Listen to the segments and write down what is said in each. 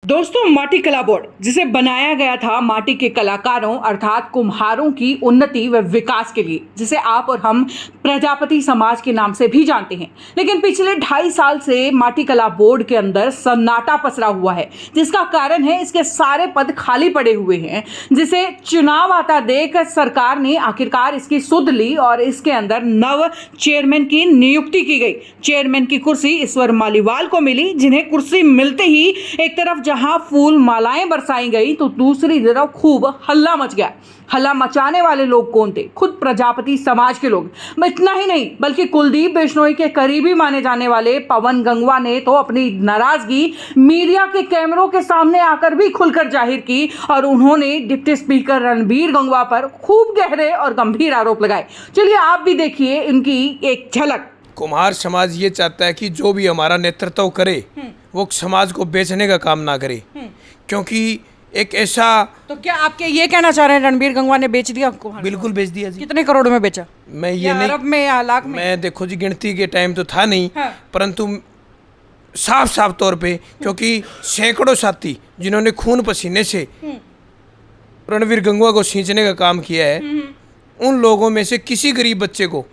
दोस्तों, माटी कला बोर्ड जिसे बनाया गया था माटी के कलाकारों अर्थात कुम्हारों की उन्नति व विकास के लिए, जिसे आप और हम प्रजापति समाज के नाम से भी जानते हैं, लेकिन पिछले 2.5 साल से माटी कला बोर्ड के अंदर सन्नाटा पसरा हुआ है, जिसका कारण है इसके सारे पद खाली पड़े हुए हैं, जिसे चुनाव आता देख सरकार ने आखिरकार इसकी सुध ली और इसके अंदर नव चेयरमैन की नियुक्ति की गई। चेयरमैन की कुर्सी ईश्वर मालीवाल को मिली, जिन्हें कुर्सी मिलते ही एक तरफ जहां फूल मालाएं बरसाई गई तो दूसरी तरफ खूब हल्ला मच गया। हल्ला मचाने वाले लोग कौन थे? खुद प्रजापति समाज के लोग। इतना ही नहीं बल्कि कुलदीप बिश्नोई के करीबी माने जाने वाले पवन गंगवा ने तो अपनी नाराजगी मीडिया के कैमरों के सामने आकर भी खुलकर जाहिर की और उन्होंने डिप्टी स्पीकर रणबीर गंगवा पर खूब गहरे और गंभीर आरोप लगाए। चलिए आप भी देखिए इनकी एक झलक। कुम्हार समाज ये चाहता है कि जो भी हमारा नेतृत्व करे वो समाज को बेचने का काम ना करे, क्योंकि एक ऐसा। तो क्या आपके ये कहना चाह रहे हैं रणबीर गंगवा ने बेच दिया? बिल्कुल बेच दिया जी। कितने करोड़ में बेचा? मैं ये नहीं, अरब में या लाख में? मैं देखो जी, गिनती के टाइम तो था नहीं, हाँ। परंतु साफ साफ तौर पे, क्योंकि सैकड़ों साथी जिन्होंने खून पसीने से रणबीर गंगवा को सींचने का काम किया है, उन लोगों में से किसी गरीब बच्चे को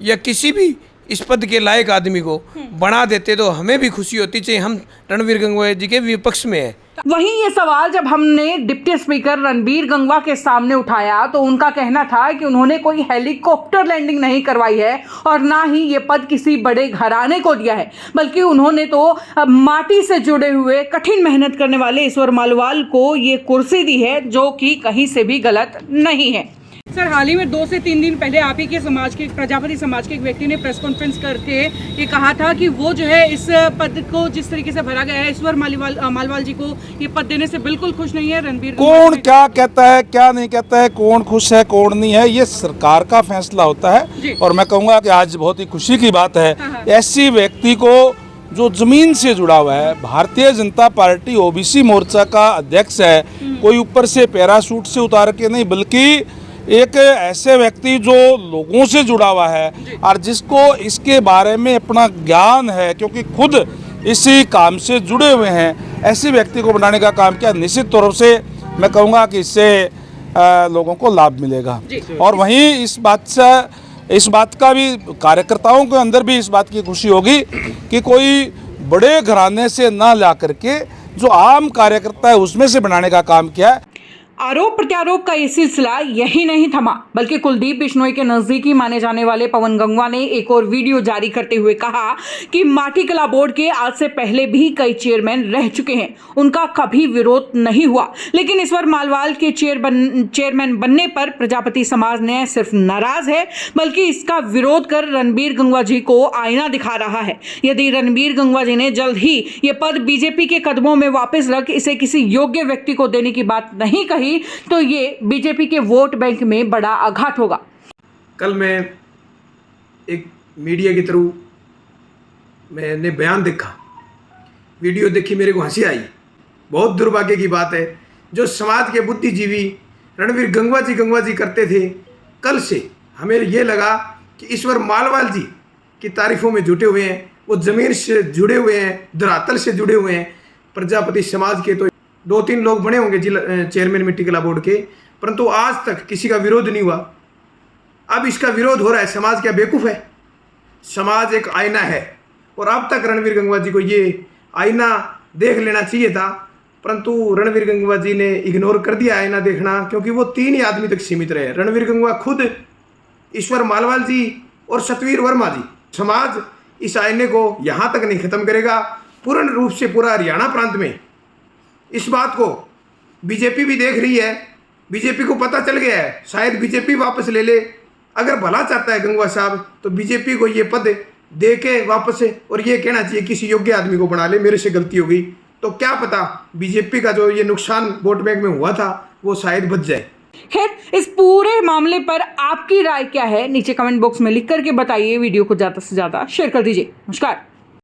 या किसी भी इस पद के लायक आदमी को बना देते तो हमें भी खुशी होती, चाहिए हम रणबीर गंगवा जी के विपक्ष में है। वहीं ये सवाल जब हमने डिप्टी स्पीकर रणबीर गंगवा के सामने उठाया तो उनका कहना था कि उन्होंने कोई हेलीकॉप्टर लैंडिंग नहीं करवाई है और ना ही ये पद किसी बड़े घराने को दिया है, बल्कि उन्होंने तो माटी से जुड़े हुए कठिन मेहनत करने वाले ईश्वर मालीवाल को ये कुर्सी दी है, जो कि कहीं से भी गलत नहीं है। सर, हाल ही में 2 से 3 दिन पहले आप ही के समाज के प्रजापति समाज के एक व्यक्ति ने प्रेस कॉन्फ्रेंस करके ये कहा था कि वो जो है इस पद को जिस तरीके से भरा गया है, ईश्वर मालीवाल जी को ये पद देने से बिल्कुल खुश नहीं है। रणबीर कौन क्या कहता है क्या नहीं कहता है, कौन खुश है कौन नहीं है, ये सरकार का फैसला होता है। और मैं कहूँगा कि आज बहुत ही खुशी की बात है ऐसी व्यक्ति को जो जमीन से जुड़ा हुआ है। भारतीय जनता पार्टी ओबीसी मोर्चा का अध्यक्ष है, कोई ऊपर से पैराशूट से उतार के नहीं, बल्कि एक ऐसे व्यक्ति जो लोगों से जुड़ा हुआ है और जिसको इसके बारे में अपना ज्ञान है, क्योंकि खुद इसी काम से जुड़े हुए हैं, ऐसे व्यक्ति को बनाने का काम किया। निश्चित तौर से मैं कहूँगा कि इससे लोगों को लाभ मिलेगा। और वहीं इस बात का भी कार्यकर्ताओं के अंदर भी इस बात की खुशी होगी कि कोई बड़े घराने से ना ला करके जो आम कार्यकर्ता है उसमें से बनाने का काम किया है। आरोप प्रत्यारोप का ये सिलसिला यही नहीं थमा, बल्कि कुलदीप बिश्नोई के नजदीकी माने जाने वाले पवन गंगवा ने एक और वीडियो जारी करते हुए कहा कि माटी कला बोर्ड के आज से पहले भी कई चेयरमैन रह चुके हैं, उनका कभी विरोध नहीं हुआ, लेकिन ईश्वर मालीवाल के चेयरमैन बनने पर प्रजापति समाज ने सिर्फ नाराज है बल्कि इसका विरोध कर रणबीर गंगवा जी को आईना दिखा रहा है। यदि रणबीर गंगवा जी ने जल्द ही ये पद बीजेपी के कदमों में वापस रख इसे किसी योग्य व्यक्ति को देने की बात नहीं कही तो ये बीजेपी के वोट बैंक में बड़ा आघात होगा। कल मैं एक मीडिया के थ्रू मैंने बयान देखा, वीडियो देखी, मेरे को हंसी आई। बहुत दुर्भाग्य की बात है, जो समाज के बुद्धिजीवी रणबीर गंगवा जी करते थे, कल से हमें ये लगा कि ईश्वर मालीवाल जी की तारीफों में जुटे हुए हैं, वो जमीन से जुड़े हुए हैं, धरातल से जुड़े हुए हैं। प्रजापति समाज के तो 2-3 लोग बने होंगे जिला चेयरमैन मिट्टी कला बोर्ड के, परंतु आज तक किसी का विरोध नहीं हुआ। अब इसका विरोध हो रहा है। समाज क्या बेवकूफ़ है? समाज एक आईना है और अब तक रणबीर गंगवा जी को ये आईना देख लेना चाहिए था, परंतु रणबीर गंगवा जी ने इग्नोर कर दिया आईना देखना, क्योंकि वो 3 ही आदमी तक सीमित रहे, रणबीर गंगवा खुद, ईश्वर मालीवाल जी और सतवीर वर्मा जी। समाज इस आईने को यहाँ तक नहीं खत्म करेगा। पूर्ण रूप से पूरा हरियाणा प्रांत में इस बात को बीजेपी भी देख रही है, बीजेपी को पता चल गया है, शायद बीजेपी वापस ले ले। अगर भला चाहता है गंगवा साहब तो बीजेपी को ये पद दे के वापस और ये कहना चाहिए किसी योग्य आदमी को बना ले, मेरे से गलती हो गई, तो क्या पता बीजेपी का जो ये नुकसान वोट बैंक में हुआ था वो शायद बच जाए। खैर, इस पूरे मामले पर आपकी राय क्या है नीचे कमेंट बॉक्स में लिख करके बताइए। वीडियो को ज़्यादा से ज़्यादा शेयर कर दीजिए। नमस्कार।